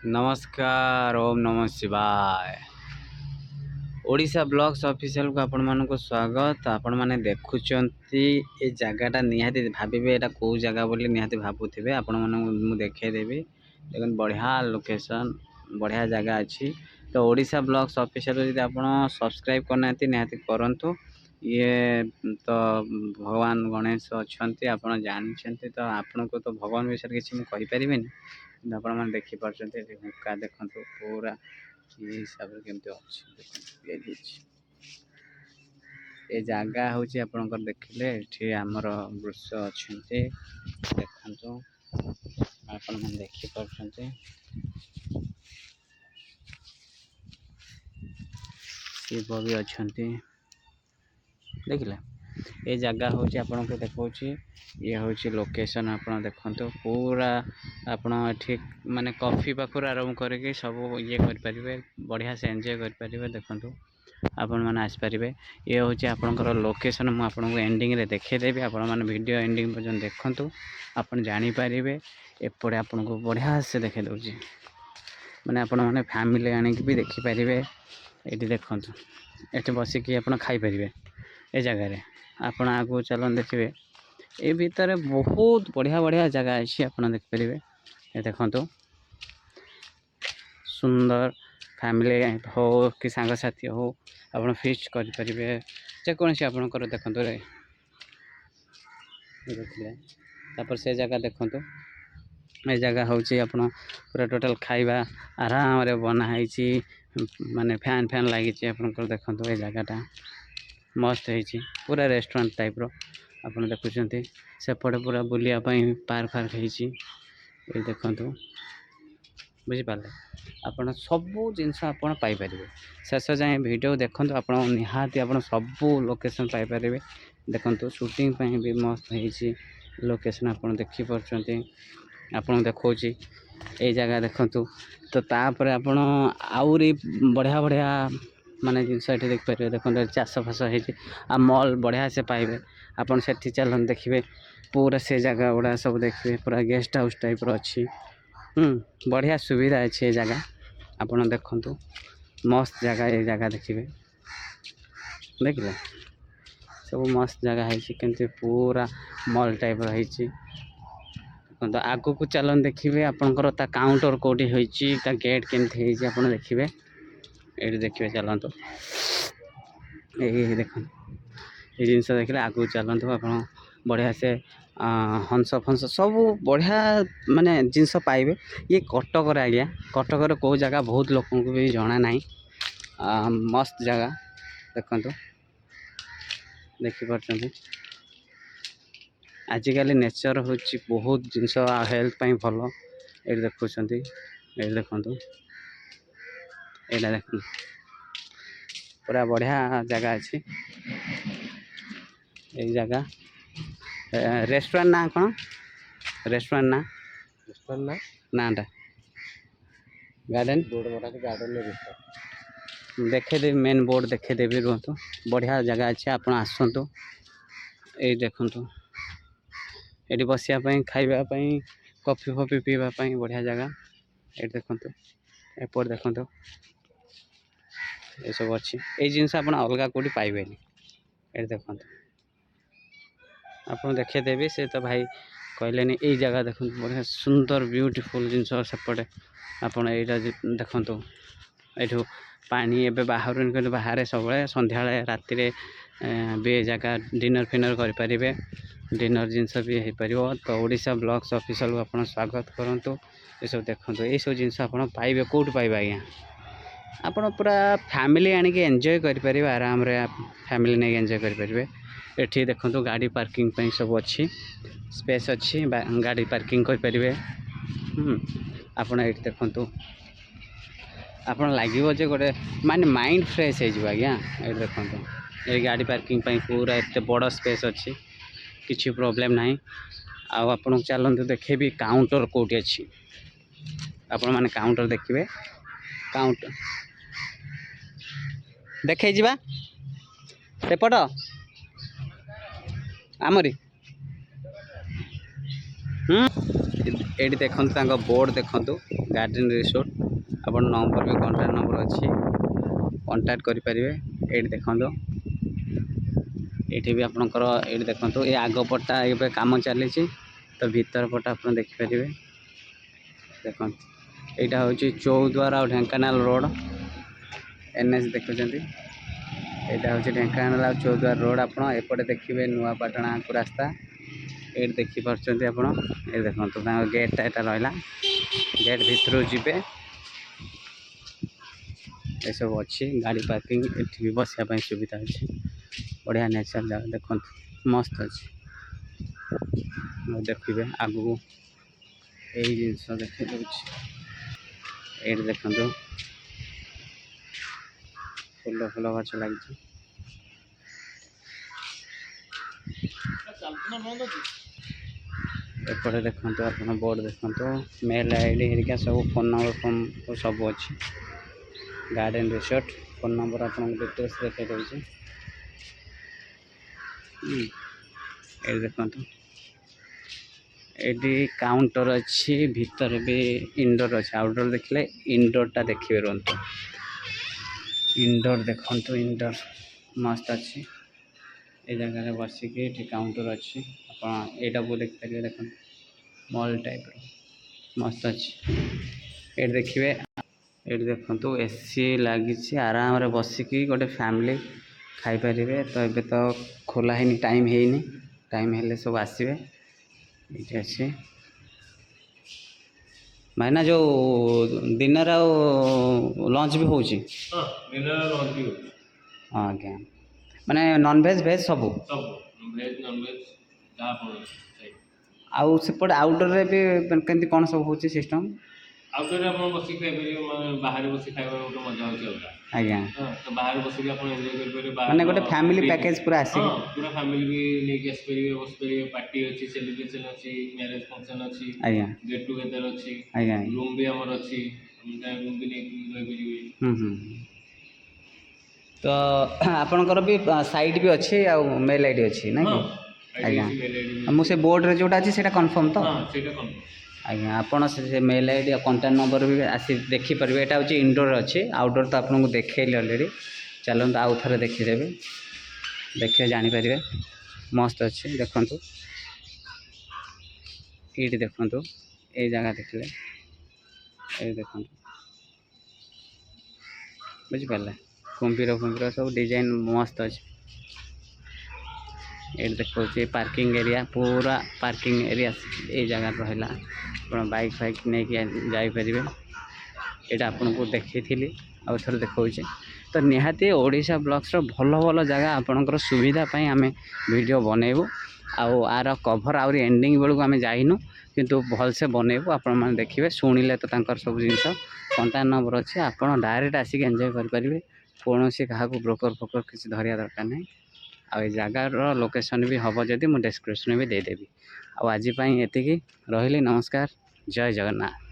नमस्कार ओम नमः शिवाय। ओडिशा ब्लॉग्स ऑफिशियल को आपण मानको स्वागत। आपण माने देखुचंती ए जगहटा निहाती भाबिबे एटा को जगह बोली निहाती भाबुथिबे। आपण माने मु देखाई देबी। देखन बढ़िया लोकेशन बढ़िया जगह अछि। तो ओडिशा ब्लॉग्स ऑफिशियल यदि आपण सब्सक्राइब करनाती निहाती करंतु। ये तो भगवान गणेश अछंती आपण जानिछंती तो आपण को तो भगवान विषय किछि मु कहि परिबेनी। ଆପଣ ମାନେ ଦେଖିପାରୁଛନ୍ତି ଏଠି ହୁଙ୍କା ଦେଖନ୍ତୁ ପୁରା କି ହିସାବରେ କେମିତି ଅଛି ଦେଖନ୍ତୁ ତିଆରି ହେଇଛି। ଏ ଜାଗା ହେଉଛି ଆପଣଙ୍କର ଦେଖିଲେ ଏଠି ଆମର ବୃକ୍ଷ ଅଛନ୍ତି ଦେଖନ୍ତୁ ଆପଣମାନେ ଦେଖିପାରୁଛନ୍ତି। ଶିବ ବି ଅଛନ୍ତି ଦେଖିଲେ। ए जगह हूँ आपको देखा ये हूँ लोकेशन आप देखते पूरा आप ठीक माने कॉफी पाखर आरंभ करके सब ये करें बढ़िया से एंजॉय करें देखो आपण मैंने आसपारे। ये हूँ आपंकर लोकेशन मुझे एंडिंग रे देखेदेवी आपण मैंने वीडियो एंडिंग पर्यटन देखूँ आप जानीपारे। एपटे आपन को बढ़िया से देखे दूसरी मैंने आपण मैंने फैमिली आणिक भी देखिपारे। ये देखूँ ये बसिकी आप खाईपारे ए जगह आपण आगू चलन देखिए ए भीतर बहुत बढ़िया बढ़िया जगह अच्छी आप देखिपारे। ये देखो सुंदर फैमिली हो कि सांगसाथी हो आप फिस्ट करेंगे जेकोसी आपंकर देखते देखिले से जगह देखो ये जगह हूँ आप पूरा टोटाल खाଇବା आराम रे बनाई माने फैन फैन लगी आपंकर देखो ये जगहटा मस्त है पूरा रेस्टोरेंट टाइप रो आप देखुं सेपटे पूरा बुलायापाई पार्क फार्क है देखु बुझिपारे। आपड़ सबू जिनस आपरे शेष जाए वीडियो देखो आप निहाती आप सबू लोकेशन पाइपर देखु शूटिंग भी मस्त है लोकेशन आप देखिपारे। आपन देखा ये जगह देखु तो तापर आपण आउरी बढ़िया बढ़िया माने जिनस ये देखिपारे देखो चाष फास हो मॉल बढ़िया से पाइबे आपन से चलन देखिए पूरा से जगह गुड़ा सब देखिए पूरा गेस्ट हाउस टाइप रो अच्छी बढ़िया सुविधा अच्छे जगह आपन देखु मस्त जगह ये जगह देखिए देखिले सब मस्त जगह है पूरा मॉल टाइप रही तो आगू को चलन देखिए आपंकर काउंटर कौटी होती गेट केमती आप देखिए ये देखिए चलते ये देख ये जिनस देखिए आगू चलतु आप बढ़िया से हंस फंस सब बढ़िया माने जिनस पाइबे। ये कटक आज्ञा कटक कौ जगह बहुत लोक भी जना ना मस्त जगह देखु देखिपार आजिकल नेचर हूँ बहुत जिनस हेल्थ पाई भल ये देखुं ये देखु यहाँ देख पूरा बढ़िया जगह अच्छी ये जगह रेस्टोरेंट ना कौन रेस्टोरेंट ना नाटा गार्डन देखेदेवी मेन बोर्ड देखेदेवी रुहतु बढ़िया जगह अच्छे आप आसतु ये देखु ये बसापी खावाई कॉफी फॉफी पीवाई बढ़िया जगह ये देखु एपट देखु ये सब अच्छी ये जिनस आप अलग कौटी पाइबे ये देखु आप देखेदेवी से तो भाई कहले यही जगह देखो बढ़िया सुंदर ब्यूटीफुल जिनस सेपटे आपड़ यहाँ देखु यू पानी एवं बाहर बाहर सब सन्ध्या राति भी जगह डिनर फिनर करें डिनर जिनस भी हो पार। तो ओडिशा ब्लॉग्स ऑफिशियल को आप स्वागत करूँ ये सब देखो ये सब जिनस आप पाइबे कौट पाइबे आज्ञा आप पूरा फैमिली आणिक एंजॉय करें आराम रे फैमिली नहीं एंजॉय करें। ये देखो गाड़ी पार्किंग पे सब अच्छी स्पेस अच्छी गाड़ी पार्किंग करें आपड़ ये देखु आप लगे गोटे माने माइंड फ्रेश हो आज्ञा ये देखो ये गाड़ी पार्किंग पे पूरा एत बड़ स्पेस अच्छी किसी प्रोब्लेम ना आपन चलते देखेबी काउंटर कौटी अच्छी आपण माने काउंटर देखिए काउंटर देखे जा सेपट आमरी ये देखो बोर्ड देखो गार्डन रिसोर्ट आप नंबर भी कॉन्टैक्ट नंबर अच्छी कॉन्टैक्ट करेंगे। ये देखो ये भी आपंकर ये देखो ये आग पटा ये कम चली तो भीतर पटा आप देखिपारे देखो यहाँ हूँ चौद्वार और ढेंकानाल रोड NH देखुं यहाँ हूँ ढेंकानाल और चौद्वार रोड आपटे देखिए नुआपाटना को रास्ता ये देखिपे आप ये देखो गेटा यहाँ रहा गेट भितर जी ये सब अच्छी गाड़ी पार्किंग ये बसापी सुविधा अच्छी बढ़िया नेचर जगह देखो मस्त अच्छी देखिए आगू यही जिनस देखी ये देखो फूल फूल गच लगी एपटे देखो आप बोर्ड देखो मेल ID हेरिका सब फोन नंबर फोन सब अच्छी गार्डन रिसोर्ट फोन नंबर आपको डिटेल्स देखा दूसरी ये देखो ये काउंटर अच्छी भीतर भी इंडोर अच्छे आउटडोर देखले इंडोर टा देखिए रुहतु इंडोर देखो इंडोर मस्त अच्छी ये जगह बसिकी काउंटर अच्छी आप यहाँ देखिए देखो मॉल टाइप मस्त अच्छी ये देखिए ये देखो AC लगी आराम रे बसिकी गोटे फैमिली खाई पारे तो ये तो खोला है टाइम है टाइम हेल्ले सब आसवे ये अच्छे भाईना जो दिन लंच भी हो आज्ञा माने नॉन वेज भेज सबू आउ सेपटे आउटडोर रे भी केमती कौन सब होची सिस्टम आउटडोर रे आपण बसी खाइ परियो बाहर बसी खाइबा गोटे मजा होची अलगा आज्ञा तो बाहर बसी आपण एन्जॉय कर परियो माने गोटे फैमिली पैकेज पूरा आसी पूरा फैमिली भी लेके आस परियो बस परियो पार्टी अछि सेलिब्रेशन अछि मैरिज फंक्शन अछि आज्ञा गेट टुगेदर अछि आज्ञा रूम भी हमर अछि हम टाइम रूम भी लेके रह परियो तो आपनकर भी साइट भी अच्छी आ मेल ID अच्छी ना कि आज्ञा मुझे बोर्ड रे जोटा अच्छी सेटा कंफर्म तो हां सेटा कंफर्म आज्ञा आपण से मेल ID और कॉन्टैक्ट नंबर भी आसी देखि परबे एटा होची इंडोर अच्छी आउटडोर तो आपको देखैली ऑलरेडी चलते आउ थे देखीदेवे देखिए जानीपर मस्त अच्छे देखु ये देखु ये जगह देखले ये देखु बुझिपारे कुंभीर फुंभीर सब डिजाइन मस्त अच्छे ये देखो पार्किंग एरिया पूरा पार्किंग एरिया ये जगह रहा आप बाइक फाइक नहीं जापर ये आपन को देखी आउ थे देखा तो निहाती ओडिशा ब्लॉग्स भल भल जगह आपणकर सुविधापी आम वीडियो बनइबू आर कभर आउरी एंडिंग बेलू आम जाइनु किंतु भलसे बनइबू आपण मैंने देखिए शुणिले तो तांकर सब जिनस कॉन्टैक्ट नंबर अच्छे आप डायरेक्ट आसिक एंजॉय करेंगे कौन सी क्या ब्रोकर फोकर किसी धरिया दरकार नहीं आ जगार लोकेशन भी हम जदि मुझे डिस्क्रिप्शन भी देदेवी आज एतिकी रही नमस्कार जय जगन्नाथ।